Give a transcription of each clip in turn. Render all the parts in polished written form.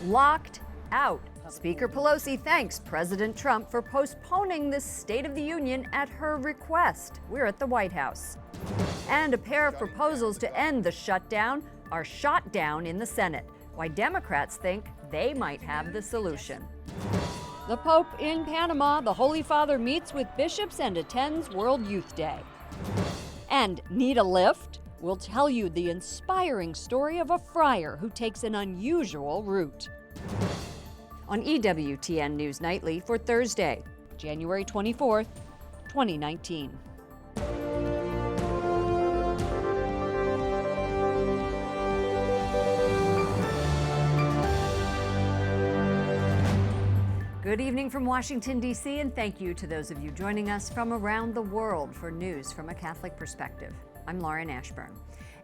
locked out. Speaker Pelosi thanks President Trump for postponing the State of the Union at her request. We're at the White House. And a pair of proposals to end the shutdown are shot down in the Senate. Why Democrats think they might have the solution. The Pope in Panama. The Holy Father meets with bishops and attends World Youth Day. And need a lift? We'll tell you the inspiring story of a friar who takes an unusual route. On EWTN News Nightly for Thursday, January 24th, 2019. Good evening from Washington, D.C., and thank you to those of you joining us from around the world for news from a Catholic perspective. I'm Lauren Ashburn.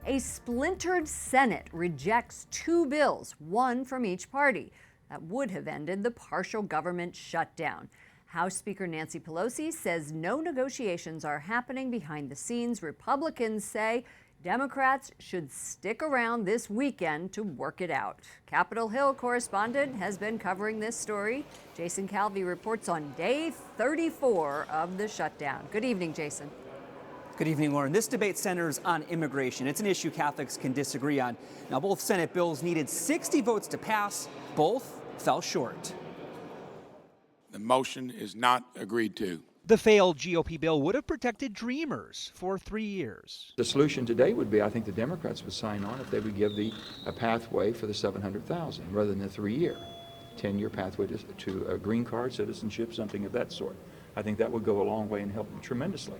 A splintered Senate rejects two bills, one from each party, that would have ended the partial government shutdown. House Speaker Nancy Pelosi says no negotiations are happening behind the scenes. Republicans say Democrats should stick around this weekend to work it out. Capitol Hill correspondent has been covering this story. Jason Calvi reports on day 34 of the shutdown. Good evening, Jason. Good evening, Lauren. This debate centers on immigration. It's an issue Catholics can disagree on. Now, both Senate bills needed 60 votes to pass. Both fell short. The motion is not agreed to. The failed GOP bill would have protected dreamers for 3 years. The solution today would be, I think the Democrats would sign on if they would give a pathway for the 700,000 rather than a 3-year, 10-year pathway to a green card, citizenship, something of that sort. I think that would go a long way and help them tremendously.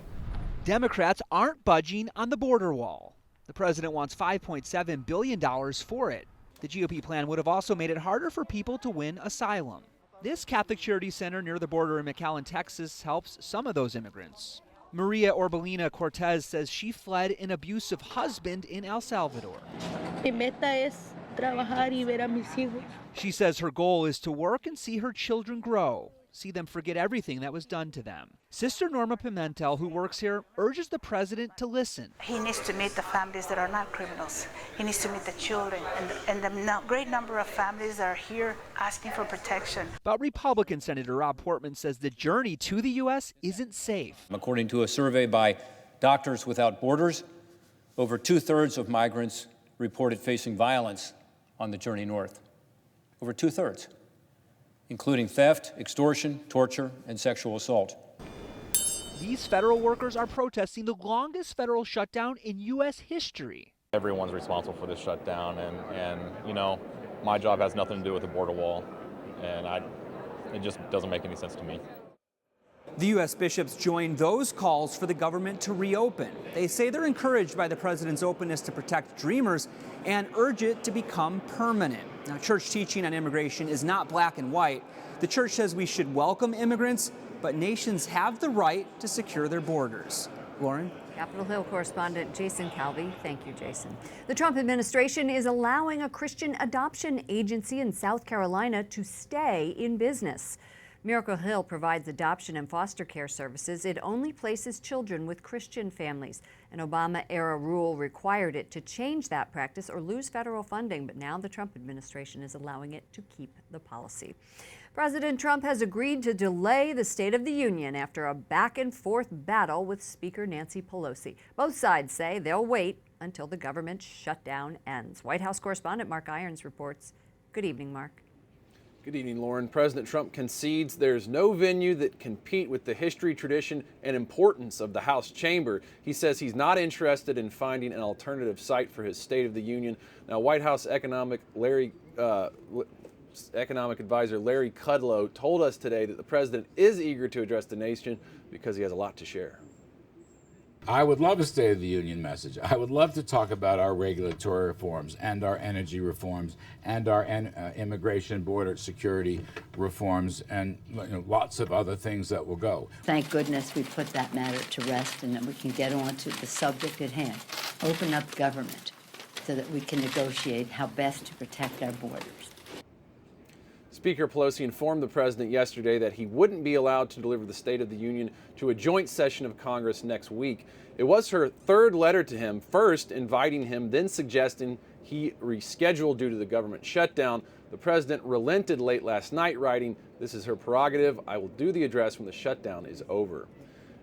Democrats aren't budging on the border wall. The president wants $5.7 billion for it. The GOP plan would have also made it harder for people to win asylum. This Catholic Charity Center near the border in McAllen, Texas, helps some of those immigrants. Maria Orbelina Cortez says she fled an abusive husband in El Salvador. She says her goal is to work and see her children grow, see them forget everything that was done to them. Sister Norma Pimentel, who works here, urges the president to listen. He needs to meet the families that are not criminals. He needs to meet the children and the great number of families that are here asking for protection. But Republican Senator Rob Portman says the journey to the U.S. isn't safe. According to a survey by Doctors Without Borders, over 2/3 of migrants reported facing violence on the journey north. Over 2/3. Including theft, extortion, torture, and sexual assault. These federal workers are protesting the longest federal shutdown in U.S. history. Everyone's responsible for this shutdown, and you know, my job has nothing to do with the border wall, and it just doesn't make any sense to me. The U.S. bishops joined those calls for the government to reopen. They say they're encouraged by the president's openness to protect dreamers and urge it to become permanent. Now, church teaching on immigration is not black and white. The church says we should welcome immigrants, but nations have the right to secure their borders. Lauren? Capitol Hill correspondent Jason Calvi. Thank you, Jason. The Trump administration is allowing a Christian adoption agency in South Carolina to stay in business. Miracle Hill provides adoption and foster care services. It only places children with Christian families. An Obama-era rule required it to change that practice or lose federal funding, but now the Trump administration is allowing it to keep the policy. President Trump has agreed to delay the State of the Union after a back-and-forth battle with Speaker Nancy Pelosi. Both sides say they'll wait until the government shutdown ends. White House correspondent Mark Irons reports. Good evening, Mark. Good evening, Lauren. President Trump concedes there's no venue that can compete with the history, tradition, and importance of the House chamber. He says he's not interested in finding an alternative site for his State of the Union. Now, White House economic advisor Larry Kudlow told us today that the president is eager to address the nation because he has a lot to share. I would love a State of the Union message. I would love to talk about our regulatory reforms and our energy reforms and our immigration border security reforms and lots of other things that will go. Thank goodness we put that matter to rest and that we can get on to the subject at hand. Open up government so that we can negotiate how best to protect our borders. Speaker Pelosi informed the president yesterday that he wouldn't be allowed to deliver the State of the Union to a joint session of Congress next week. It was her third letter to him, first inviting him, then suggesting he rescheduled due to the government shutdown. The president relented late last night, writing, "This is her prerogative. I will do the address when the shutdown is over."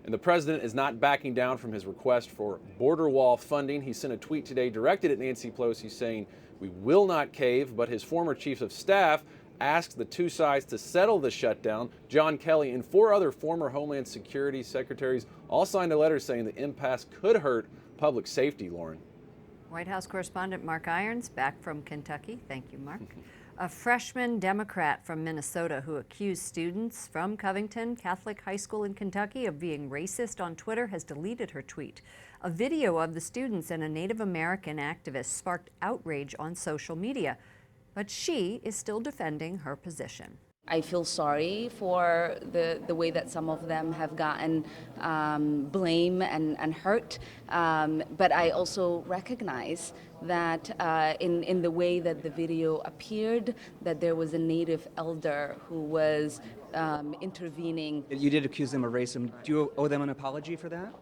And the president is not backing down from his request for border wall funding. He sent a tweet today directed at Nancy Pelosi saying, "We will not cave," but his former chiefs of staff asked the two sides to settle the shutdown. John Kelly and 4 other former Homeland Security secretaries all signed a letter saying the impasse could hurt public safety, Lauren. White House correspondent Mark Irons back from Kentucky. Thank you, Mark. A freshman Democrat from Minnesota who accused students from Covington Catholic High School in Kentucky of being racist on Twitter has deleted her tweet. A video of the students and a Native American activist sparked outrage on social media, but she is still defending her position. I feel sorry for the way that some of them have gotten blame and hurt, but I also recognize that in the way that the video appeared, that there was a Native elder who was intervening. You did accuse them of racism. Do you owe them an apology for that?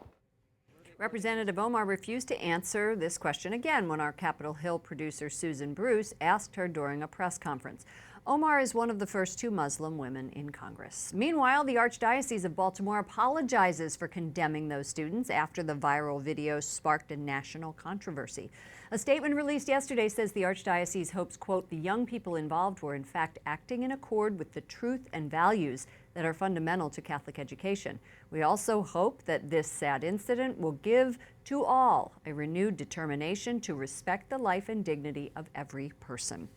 Representative Omar refused to answer this question again when our Capitol Hill producer Susan Bruce asked her during a press conference. Omar is one of the first 2 Muslim women in Congress. Meanwhile, the Archdiocese of Baltimore apologizes for condemning those students after the viral video sparked a national controversy. A statement released yesterday says the Archdiocese hopes, quote, the young people involved were in fact acting in accord with the truth and values that are fundamental to Catholic education. We also hope that this sad incident will give to all a renewed determination to respect the life and dignity of every person.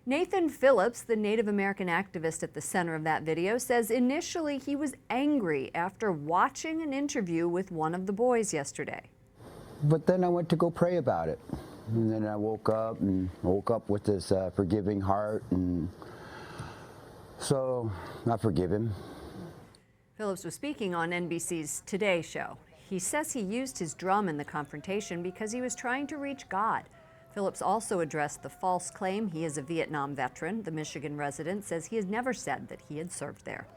Nathan Phillips, the Native American activist at the center of that video, says initially he was angry after watching an interview with one of the boys yesterday. But then I went to go pray about it. And then I woke up with this forgiving heart, and so I forgive him. Phillips was speaking on NBC's Today show. He says he used his drum in the confrontation because he was trying to reach God. Phillips also addressed the false claim he is a Vietnam veteran. The Michigan resident says he has never said that he had served there.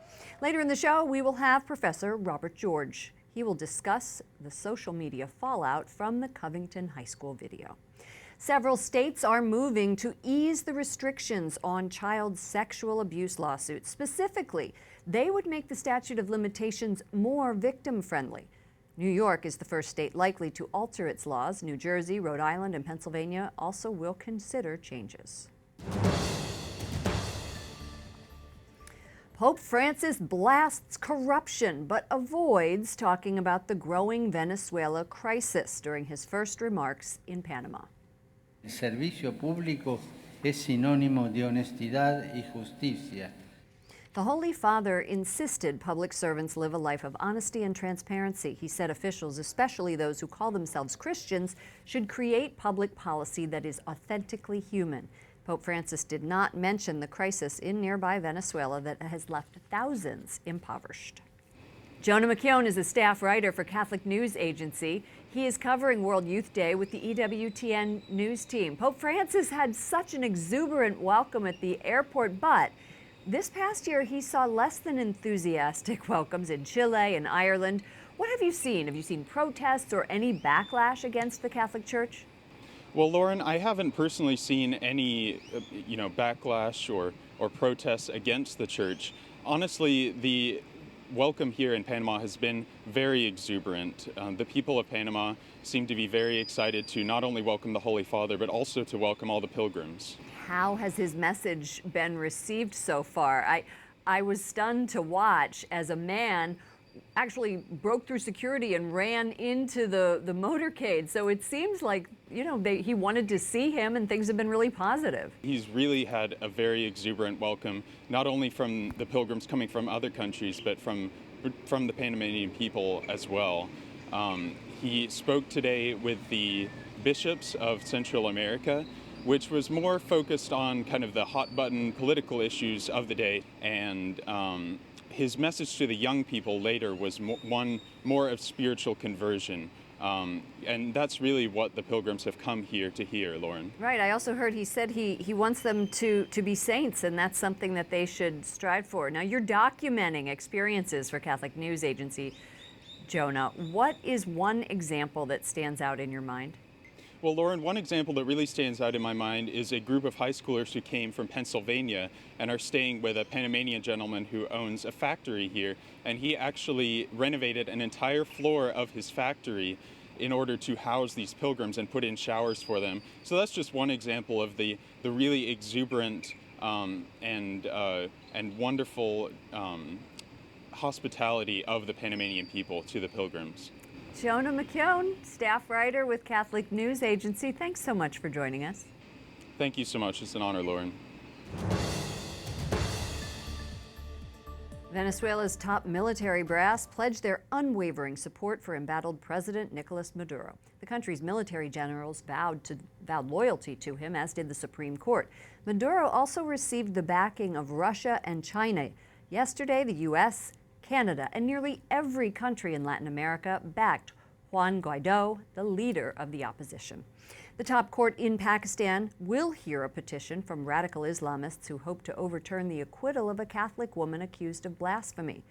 Later in the show, we will have Professor Robert George. He will discuss the social media fallout from the Covington High School video. Several states are moving to ease the restrictions on child sexual abuse lawsuits. Specifically, they would make the statute of limitations more victim-friendly. New York is the first state likely to alter its laws. New Jersey, Rhode Island, and Pennsylvania also will consider changes. Pope Francis blasts corruption but avoids talking about the growing Venezuela crisis during his first remarks in Panama. El servicio público es sinónimo de honestidad y justicia. The Holy Father insisted public servants live a life of honesty and transparency. He said officials, especially those who call themselves Christians, should create public policy that is authentically human. Pope Francis did not mention the crisis in nearby Venezuela that has left thousands impoverished. Jonah McKeown is a staff writer for Catholic News Agency. He is covering World Youth Day with the EWTN News team. Pope Francis had such an exuberant welcome at the airport, but this past year, he saw less than enthusiastic welcomes in Chile and Ireland. What have you seen? Have you seen protests or any backlash against the Catholic Church? Well, Lauren, I haven't personally seen any, backlash or protests against the church. Honestly, the welcome here in Panama has been very exuberant. The people of Panama seem to be very excited to not only welcome the Holy Father, but also to welcome all the pilgrims. How has his message been received so far? I was stunned to watch as a man actually broke through security and ran into the motorcade. So it seems like, he wanted to see him, and things have been really positive. He's really had a very exuberant welcome, not only from the pilgrims coming from other countries, but from the Panamanian people as well. He spoke today with the bishops of Central America, which was more focused on kind of the hot button political issues of the day. And his message to the young people later was one more of spiritual conversion. And that's really what the pilgrims have come here to hear, Lauren. Right. I also heard he said he wants them to be saints, and that's something that they should strive for. Now, you're documenting experiences for Catholic News Agency, Jonah. What is one example that stands out in your mind? Well, Lauren, one example that really stands out in my mind is a group of high schoolers who came from Pennsylvania and are staying with a Panamanian gentleman who owns a factory here. And he actually renovated an entire floor of his factory in order to house these pilgrims and put in showers for them. So that's just one example of the really exuberant and wonderful hospitality of the Panamanian people to the pilgrims. Jonah McKeown, staff writer with Catholic News Agency, thanks so much for joining us. Thank you so much. It's an honor, Lauren. Venezuela's top military brass pledged their unwavering support for embattled President Nicolas Maduro. The country's military generals vowed loyalty to him, as did the Supreme Court. Maduro also received the backing of Russia and China. Yesterday, the U.S., Canada, and nearly every country in Latin America backed Juan Guaido, the leader of the opposition. The top court in Pakistan will hear a petition from radical Islamists who hope to overturn the acquittal of a Catholic woman accused of blasphemy.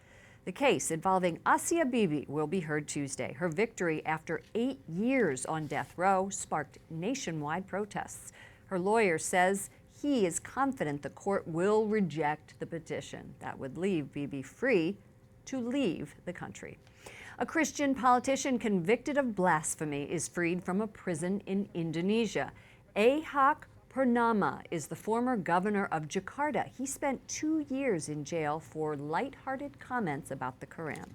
The case involving Asia Bibi will be heard Tuesday. Her victory after 8 years on death row sparked nationwide protests. Her lawyer says he is confident the court will reject the petition. That would leave Bibi free to leave the country. A Christian politician convicted of blasphemy is freed from a prison in Indonesia. Ahok Purnama is the former governor of Jakarta. He spent 2 years in jail for lighthearted comments about the Quran.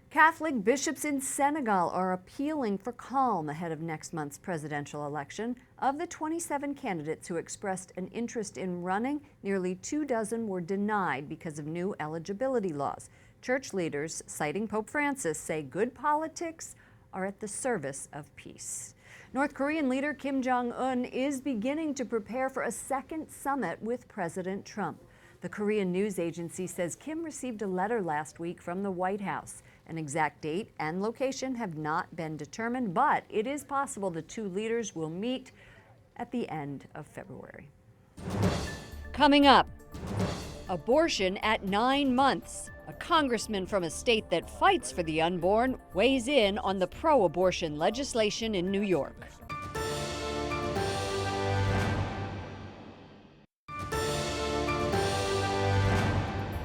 Catholic bishops in Senegal are appealing for calm ahead of next month's presidential election. Of the 27 candidates who expressed an interest in running, nearly 24 were denied because of new eligibility laws. Church leaders, citing Pope Francis, say good politics are at the service of peace. North Korean leader Kim Jong-un is beginning to prepare for a second summit with President Trump. The Korean news agency says Kim received a letter last week from the White House. An exact date and location have not been determined, but it is possible the two leaders will meet at the end of February. Coming up, abortion at 9 months. A congressman from a state that fights for the unborn weighs in on the pro-abortion legislation in New York.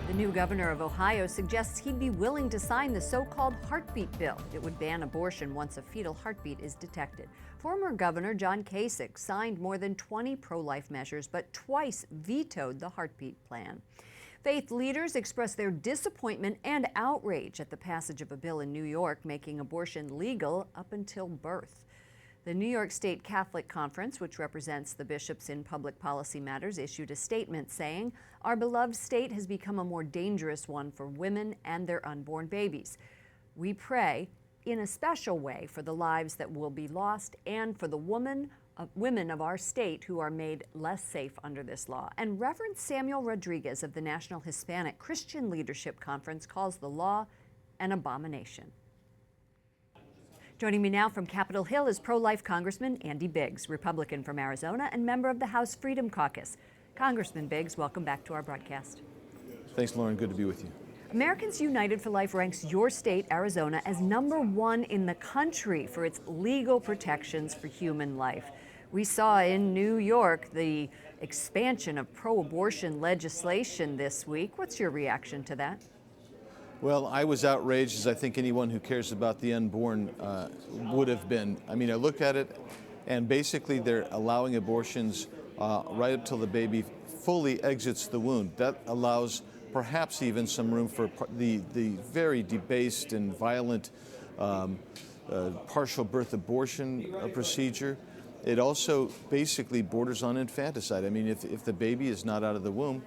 The new governor of Ohio suggests he'd be willing to sign the so-called heartbeat bill. It would ban abortion once a fetal heartbeat is detected. Former Governor John Kasich signed more than 20 pro-life measures, but twice vetoed the heartbeat plan. Faith leaders expressed their disappointment and outrage at the passage of a bill in New York making abortion legal up until birth. The New York State Catholic Conference, which represents the bishops in public policy matters, issued a statement saying, "Our beloved state has become a more dangerous one for women and their unborn babies. We pray in a special way for the lives that will be lost and for the women of our state who are made less safe under this law." And Reverend Samuel Rodriguez of the National Hispanic Christian Leadership Conference calls the law an abomination. Joining me now from Capitol Hill is pro-life Congressman Andy Briggs, Republican from Arizona and member of the House Freedom Caucus. Congressman Briggs, welcome back to our broadcast. Thanks, Lauren. Good to be with you. Americans United for Life ranks your state, Arizona, as #1 in the country for its legal protections for human life. We saw in New York the expansion of pro-abortion legislation this week. What's your reaction to that? Well, I was outraged, as I think anyone who cares about the unborn would have been. I mean, I look at it, and basically they're allowing abortions right up till the baby fully exits the womb. That allows perhaps even some room for the very debased and violent partial birth abortion procedure. It also basically borders on infanticide. I mean, if the baby is not out of the womb,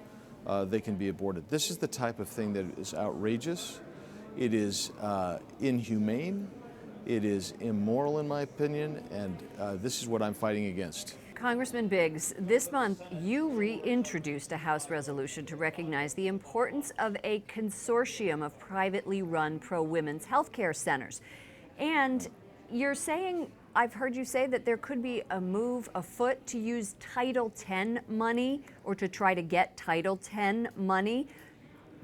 they can be aborted. This is the type of thing that is outrageous. It is inhumane. It is immoral, in my opinion, and this is what I'm fighting against. Congressman Briggs, this month you reintroduced a House resolution to recognize the importance of a consortium of privately run pro-women's health care centers. And you're saying, I've heard you say that there could be a move afoot to use Title X money or to try to get Title X money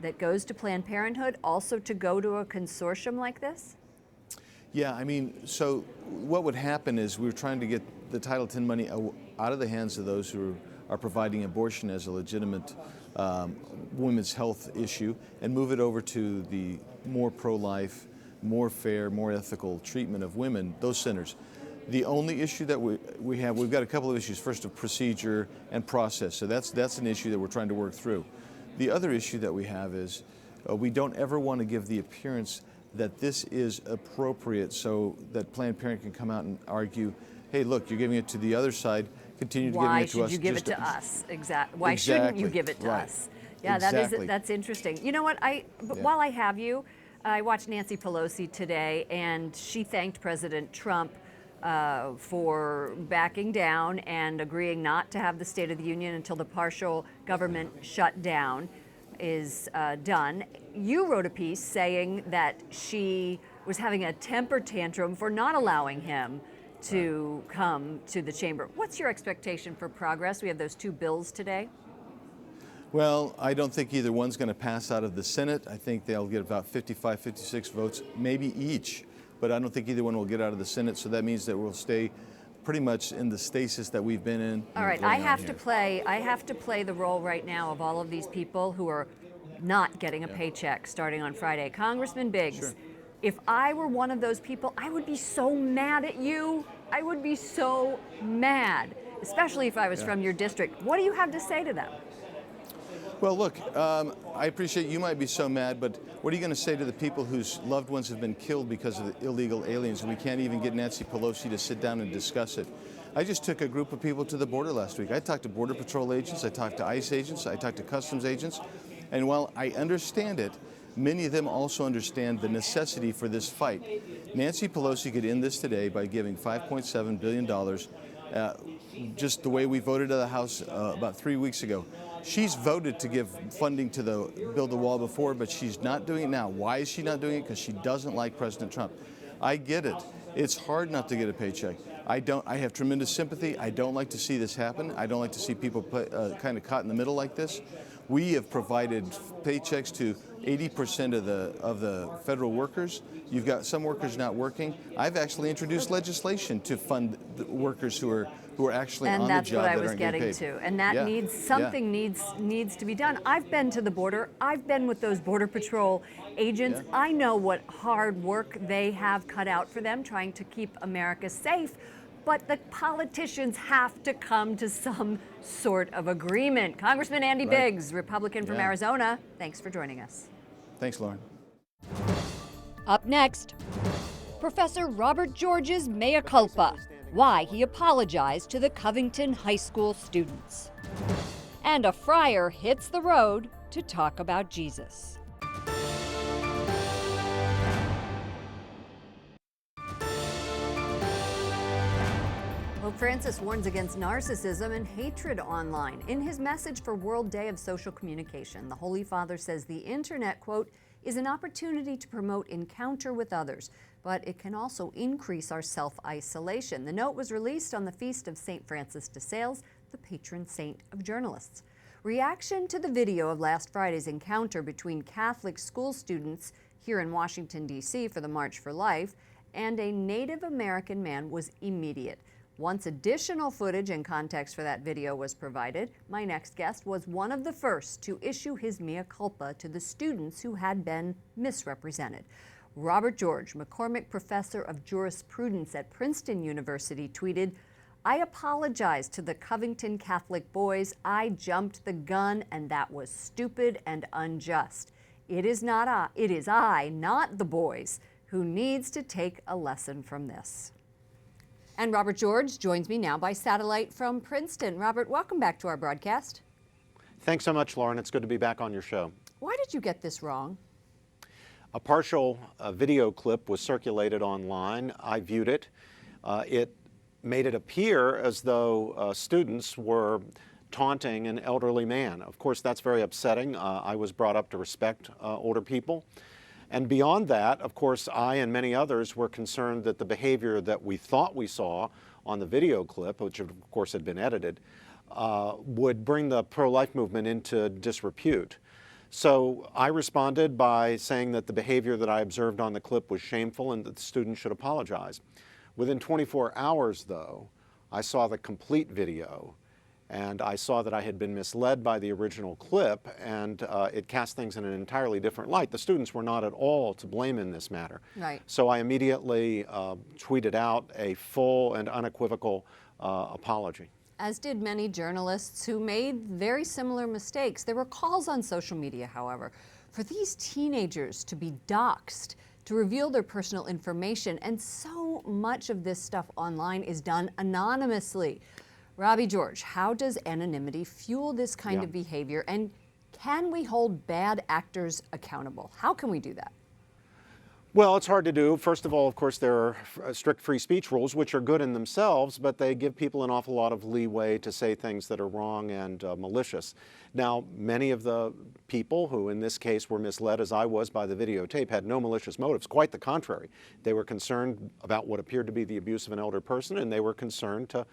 that goes to Planned Parenthood also to go to a consortium like this? Yeah, I mean, so what would happen is we were trying to get the Title X money out of the hands of those who are providing abortion as a legitimate women's health issue and move it over to the more pro-life, more fair, more ethical treatment of women, those centers. The only issue that we've got a couple of issues. First, of procedure and process. So that's an issue that we're trying to work through. The other issue that we have is we don't ever want to give the appearance that this is appropriate so that Planned Parenthood can come out and argue, hey, look, you're giving it to the other side, continue to giving it to us. Why should you give it to us? Why shouldn't you give it to us? Yeah, exactly. That's interesting. You know what, while I have you, I watched Nancy Pelosi today, and she thanked President Trump for backing down and agreeing not to have the State of the Union until the partial government shutdown is done. You wrote a piece saying that she was having a temper tantrum for not allowing him to come to the chamber. What's your expectation for progress? We have those two bills today. Well, I don't think either one's going to pass out of the Senate. I think they'll get about 55, 56 votes, maybe each. But I don't think either one will get out of the Senate, so that means that we'll stay pretty much in the stasis that we've been in. All right, I have to play the role right now of all of these people who are not getting a paycheck starting on Friday. Congressman Briggs, Sure. If I were one of those people, I would be so mad at you. I would be so mad, especially if I was from your district. What do you have to say to them? Well, look, I appreciate you might be so mad, but what are you going to say to the people whose loved ones have been killed because of the illegal aliens, and we can't even get Nancy Pelosi to sit down and discuss it? I just took a group of people to the border last week. I talked to Border Patrol agents, I talked to ICE agents, I talked to Customs agents, and while I understand it, many of them also understand the necessity for this fight. Nancy Pelosi could end this today by giving $5.7 billion, just the way we voted at the House about 3 weeks ago. She's voted to give funding to build the wall before, but she's not doing it now. Why is she not doing it? Because she doesn't like President Trump. I get it. It's hard not to get a paycheck. I have tremendous sympathy. I don't like to see this happen. I don't like to see people kind of caught in the middle like this. We have provided paychecks to 80% of the federal workers. You've got some workers not working. I've actually introduced legislation to fund the workers who are actually on the job that aren't getting paid. And that's what I was getting to. And that something needs to be done. I've been to the border. I've been with those Border Patrol agents. Yeah. I know what hard work they have cut out for them trying to keep America safe. But the politicians have to come to some sort of agreement. Congressman Andy Briggs, Republican from Arizona, thanks for joining us. Thanks, Lauren. Up next, Professor Robert George's mea culpa, why he apologized to the Covington High School students. And a friar hits the road to talk about Jesus. Pope Francis warns against narcissism and hatred online. In his message for World Day of Social Communication, the Holy Father says the internet, quote, is an opportunity to promote encounter with others, but it can also increase our self-isolation. The note was released on the feast of St. Francis de Sales, the patron saint of journalists. Reaction to the video of last Friday's encounter between Catholic school students here in Washington, D.C. for the March for Life and a Native American man was immediate. Once additional footage and context for that video was provided, my next guest was one of the first to issue his mea culpa to the students who had been misrepresented. Robert George, McCormick Professor of Jurisprudence at Princeton University, tweeted, "I apologize to the Covington Catholic boys. I jumped the gun, and that was stupid and unjust. It is I, not the boys, who needs to take a lesson from this." And Robert George joins me now by satellite from Princeton. Robert, welcome back to our broadcast. Thanks so much, Lauren. It's good to be back on your show. Why did you get this wrong? A partial video clip was circulated online. I viewed it. It made it appear as though students were taunting an elderly man. Of course, that's very upsetting. I was brought up to respect older people. And beyond that, of course, I and many others were concerned that the behavior that we thought we saw on the video clip, which of course had been edited, would bring the pro-life movement into disrepute. So I responded by saying that the behavior that I observed on the clip was shameful and that the student should apologize. Within 24 hours, though, I saw the complete video, and I saw that I had been misled by the original clip, and it cast things in an entirely different light. The students were not at all to blame in this matter. Right. So I immediately tweeted out a full and unequivocal apology. As did many journalists who made very similar mistakes. There were calls on social media, however, for these teenagers to be doxxed, to reveal their personal information, and so much of this stuff online is done anonymously. Robbie George, how does anonymity fuel this kind of behavior, and can we hold bad actors accountable? How can we do that? Well, it's hard to do. First of all, of course, there are strict free speech rules, which are good in themselves, but they give people an awful lot of leeway to say things that are wrong and malicious. Now, many of the people who in this case were misled, as I was by the videotape, had no malicious motives. Quite the contrary. They were concerned about what appeared to be the abuse of an elder person, and they were concerned to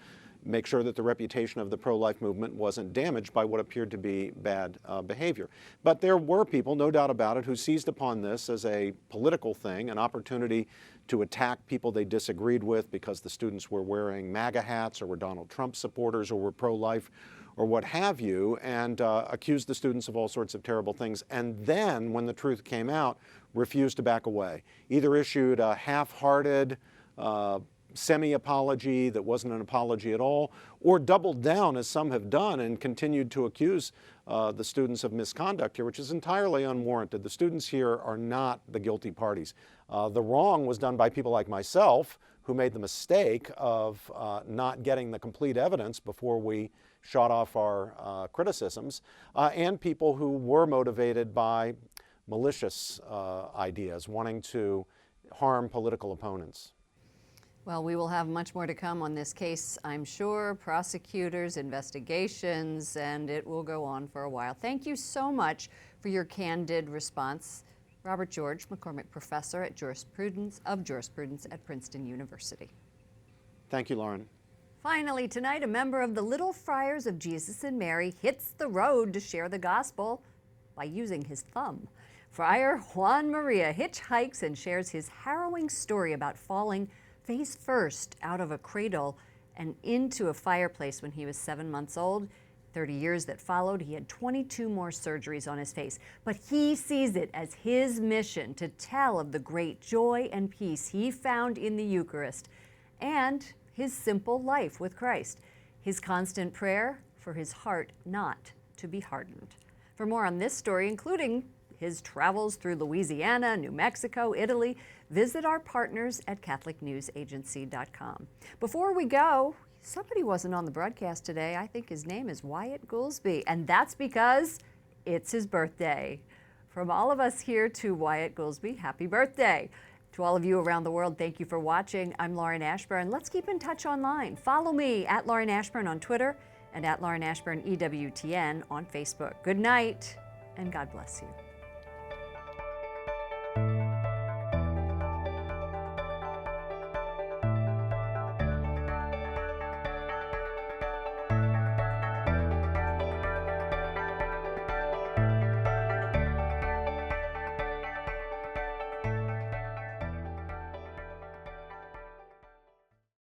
make sure that the reputation of the pro-life movement wasn't damaged by what appeared to be bad behavior. But there were people, no doubt about it, who seized upon this as a political thing, an opportunity to attack people they disagreed with because the students were wearing MAGA hats or were Donald Trump supporters or were pro-life or what have you, and accused the students of all sorts of terrible things. And then, when the truth came out, refused to back away. Either issued a half-hearted semi-apology that wasn't an apology at all, or doubled down, as some have done, and continued to accuse the students of misconduct here, which is entirely unwarranted. The students here are not the guilty parties. The wrong was done by people like myself, who made the mistake of not getting the complete evidence before we shot off our criticisms, and people who were motivated by malicious ideas, wanting to harm political opponents. Well, we will have much more to come on this case, I'm sure. Prosecutors, investigations, and it will go on for a while. Thank you so much for your candid response. Robert George, McCormick Professor at Jurisprudence at Princeton University. Thank you, Lauren. Finally, tonight, a member of the Little Friars of Jesus and Mary hits the road to share the gospel by using his thumb. Friar Juan Maria hitchhikes and shares his harrowing story about falling face first out of a cradle and into a fireplace when he was 7 months old. 30 years that followed, he had 22 more surgeries on his face. But he sees it as his mission to tell of the great joy and peace he found in the Eucharist and his simple life with Christ. His constant prayer for his heart not to be hardened. For more on this story, including his travels through Louisiana, New Mexico, Italy, visit our partners at CatholicNewsAgency.com. Before we go, somebody wasn't on the broadcast today. I think his name is Wyatt Goolsby, and that's because it's his birthday. From all of us here to Wyatt Goolsby, happy birthday. To all of you around the world, thank you for watching. I'm Lauren Ashburn. Let's keep in touch online. Follow me at Lauren Ashburn on Twitter and at Lauren Ashburn EWTN on Facebook. Good night, and God bless you.